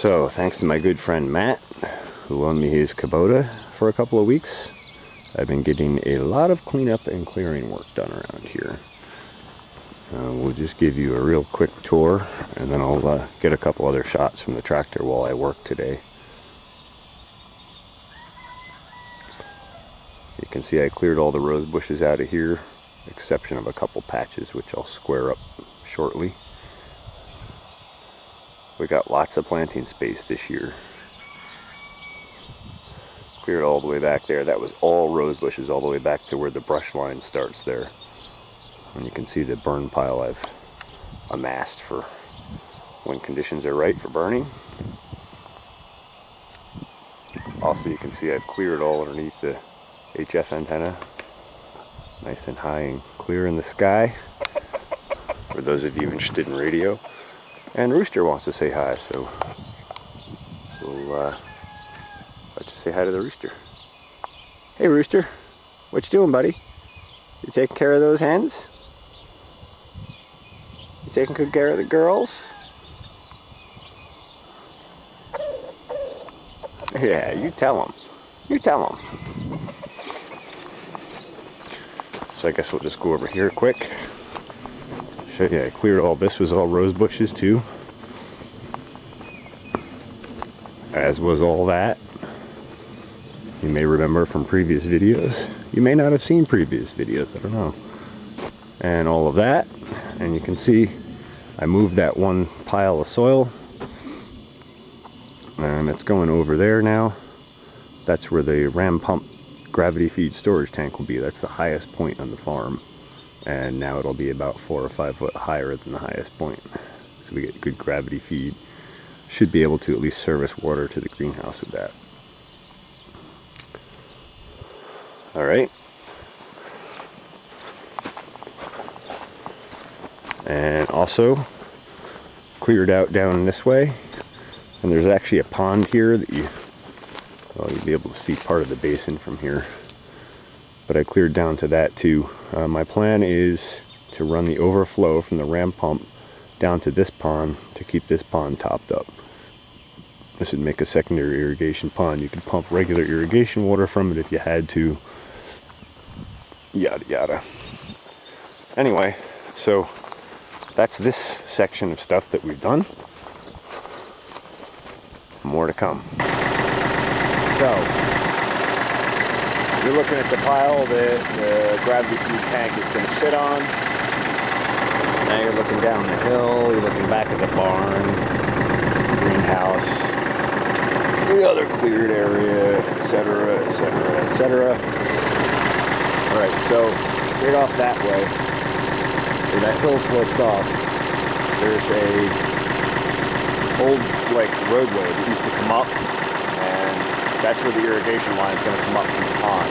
So, thanks to my good friend Matt, who loaned me his Kubota for a couple of weeks, I've been getting a lot of cleanup and clearing work done around here. We'll just give you a real quick tour, and then I'll get a couple other shots from the tractor while I work today. You can see I cleared all the rose bushes out of here, exception of a couple patches which I'll square up shortly. We got lots of planting space this year. Cleared all the way back there. That was all rose bushes all the way back to where the brush line starts there. And you can see the burn pile I've amassed for when conditions are right for burning. Also, you can see I've cleared all underneath the HF antenna. Nice and high and clear in the sky. For those of you interested in radio. And Rooster wants to say hi, so we'll let you say hi to the rooster. Hey Rooster, what you doing, buddy? You taking care of those hens? You taking good care of the girls? Yeah, you tell them. You tell them. So I guess we'll just go over here quick. Show you I cleared all this. Was all rose bushes too. As was all that. You may remember from previous videos. You may not have seen previous videos, I don't know. And all of that. And you can see I moved that one pile of soil. And it's going over there now. That's where the ram pump gravity feed storage tank will be. That's the highest point on the farm. And now it'll be about 4 or 5 foot higher than the highest point. So we get good gravity feed. Should be able to at least service water to the greenhouse with that. Alright. And also cleared out down this way. And there's actually a pond here that you'll be able to see part of the basin from here. But I cleared down to that too. My plan is to run the overflow from the ram pump down to this pond to keep this pond topped up. This would make a secondary irrigation pond. You could pump regular irrigation water from it if you had to. Yada yada. Anyway, so that's this section of stuff that we've done. More to come. So, you're looking at the pile that the gravity feed tank is going to sit on. Now you're looking down the hill, you're looking back at the barn, greenhouse, the other cleared area, etc., etc., etc. Alright, so straight off that way, where that hill slopes off, there's a old roadway that used to come up, and that's where the irrigation line is going to come up from the pond.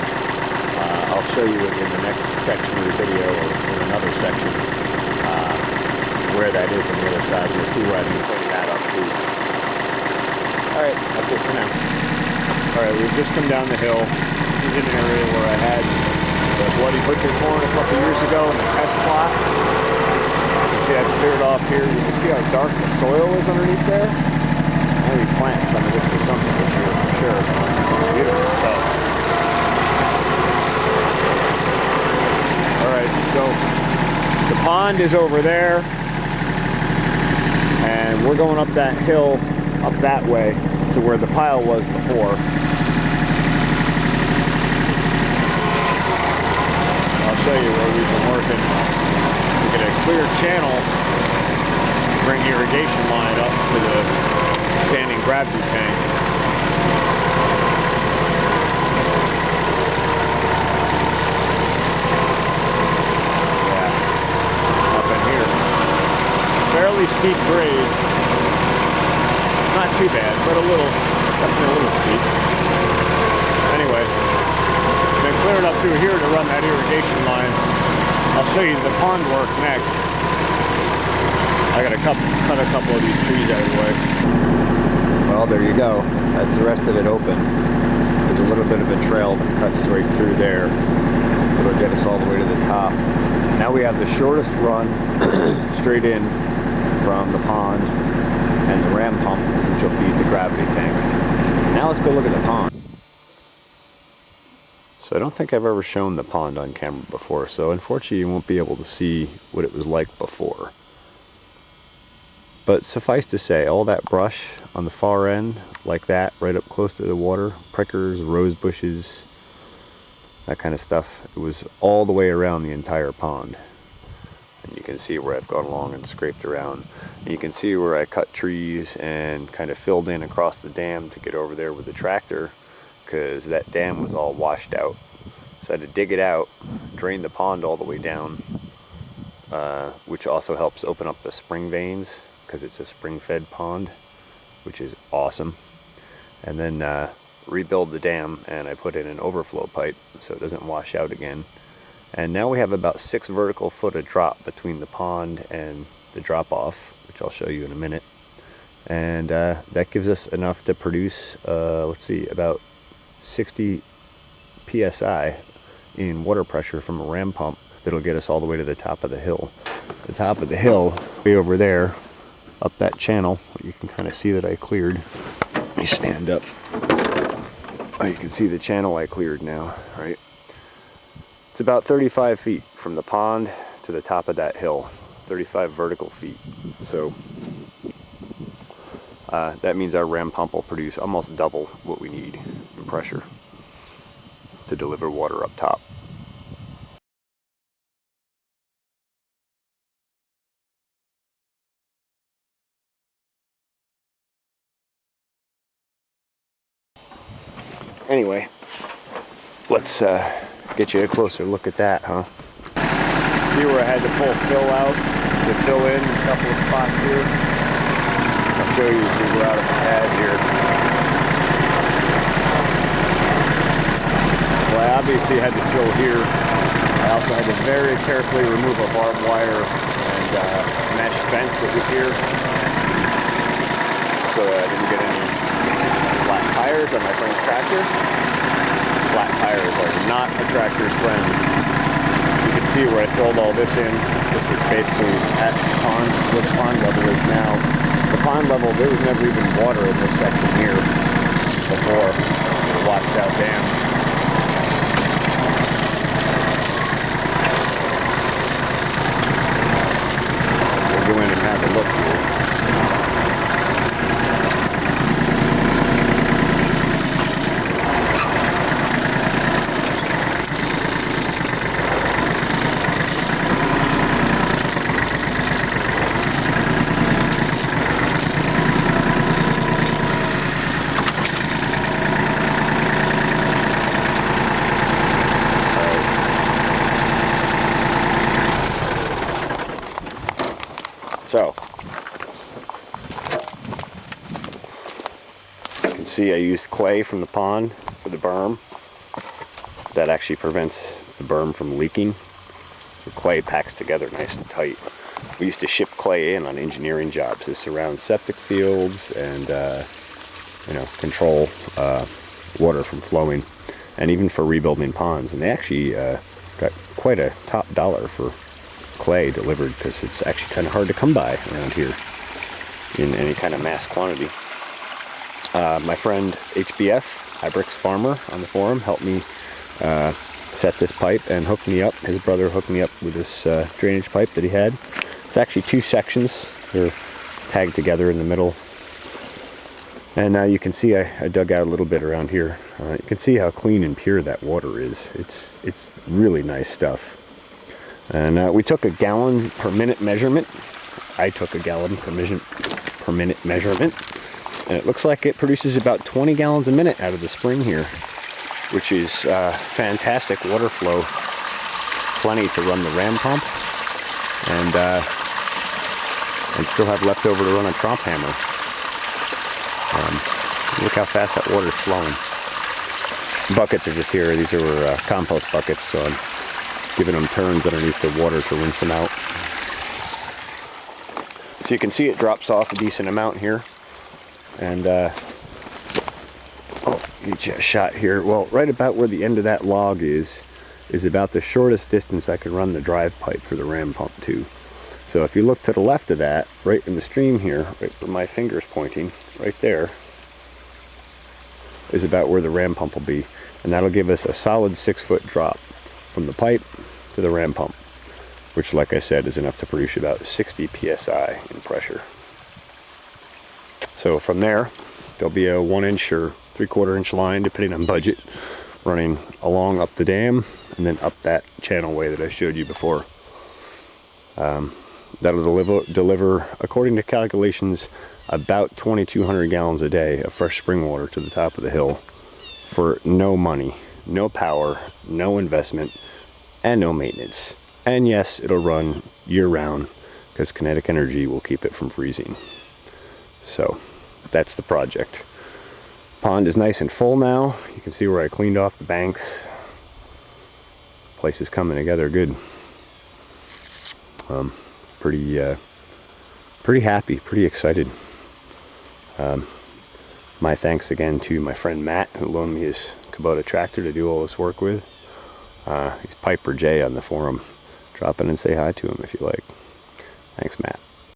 I'll show you in the next section of the video, or in another section, where that is on the other side. You'll see where I've been pointing that up to. Alright, that's it for now. Alright, we've just come down the hill. This is an area where I had the bloody butcher corn a couple years ago in the test plot. You can see I cleared off here. You can see how dark the soil is underneath there. Maybe plant some of this or something this year for sure. It's beautiful stuff. Alright, so the pond is over there, and we're going up that hill, up that way, to where the pile was before. I'll show you where we've been working. We get a clear channel to bring irrigation line up to the standing gravity tank. Yeah, up in here. Fairly steep grade. Not too bad, but definitely a little steep. Anyway, been clearing up through here to run that irrigation line. I'll show you the pond work next. I gotta cut a couple of these trees out of the way. Well, there you go. That's the rest of it open. There's a little bit of a trail that cuts right through there. It'll get us all the way to the top. Now we have the shortest run straight in from the pond and the ram pump, which will feed the let's go look at the pond. So I don't think I've ever shown the pond on camera before, so unfortunately you won't be able to see what it was like before. But suffice to say, all that brush on the far end, like that, right up close to the water, prickers, rose bushes, that kind of stuff, it was all the way around the entire pond. And you can see where I've gone along and scraped around. And you can see where I cut trees and kind of filled in across the dam to get over there with the tractor, because that dam was all washed out. So I had to dig it out, drain the pond all the way down, which also helps open up the spring veins, because it's a spring-fed pond, which is awesome. And then rebuild the dam, and I put in an overflow pipe so it doesn't wash out again. And now we have about 6 vertical foot of drop between the pond and the drop-off, which I'll show you in a minute. And that gives us enough to produce, let's see, about 60 psi in water pressure from a ram pump that'll get us all the way to the top of the hill. The top of the hill, way over there, up that channel, you can kind of see that I cleared. Let me stand up. Oh, you can see the channel I cleared now, right? It's about 35 feet from the pond to the top of that hill, 35 vertical feet. So that means our ram pump will produce almost double what we need in pressure to deliver water up top. Anyway, let's get you a closer look at that, huh? See where I had to pull fill out to fill in a couple of spots here? I'll show you as we go out of the pad here. Well, I obviously had to fill here. I also had to very carefully remove a barbed wire and mesh fence that was here, so I didn't get any flat tires on my friend's tractor. Flat tires are not a tractor's friend. You can see where I filled all this in. This was basically at the pond, where the pond level is now. The pond level, there was never even water in this section here before the washed out dam. We'll go in and have a look here. So, you can see I used clay from the pond for the berm. That actually prevents the berm from leaking. The clay packs together nice and tight. We used to ship clay in on engineering jobs to surround septic fields and control water from flowing, and even for rebuilding ponds. And they actually got quite a top dollar for clay delivered, because it's actually kind of hard to come by around here in any kind of mass quantity. My friend HBF, Hybrix Farmer on the forum, helped me set this pipe and hooked me up. His brother hooked me up with this drainage pipe that he had. It's actually 2 sections. They're tagged together in the middle. And now you can see I dug out a little bit around here. You can see how clean and pure that water is. It's really nice stuff. And we took a gallon per minute measurement. I took a gallon per minute measurement. And it looks like it produces about 20 gallons a minute out of the spring here, which is fantastic water flow. Plenty to run the ram pump. And still have left over to run a tromp hammer. Look how fast that water's flowing. Buckets are just here. These are compost buckets, so I'm giving them turns underneath the water to rinse them out. So you can see it drops off a decent amount here. And I'll get you a shot here. Well, right about where the end of that log is about the shortest distance I can run the drive pipe for the ram pump to. So if you look to the left of that, right in the stream here, right where my finger's pointing, right there, is about where the ram pump will be, and that'll give us a solid 6-foot drop from the pipe to the ram pump, which, like I said, is enough to produce about 60 psi in pressure. So from there, there'll be a 1-inch or 3/4 inch line, depending on budget, running along up the dam and then up that channel way that I showed you before. That'll deliver, according to calculations, about 2,200 gallons a day of fresh spring water to the top of the hill for no money, no power, no investment, and no maintenance. And yes, it'll run year-round because kinetic energy will keep it from freezing. So that's the project. Pond is nice and full now. You can see where I cleaned off the banks. Place is coming together good. Pretty happy, pretty excited. My thanks again to my friend Matt, who loaned me his Kubota tractor to do all this work with. He's Piper J on the forum. Drop in and say hi to him if you like. Thanks, Matt.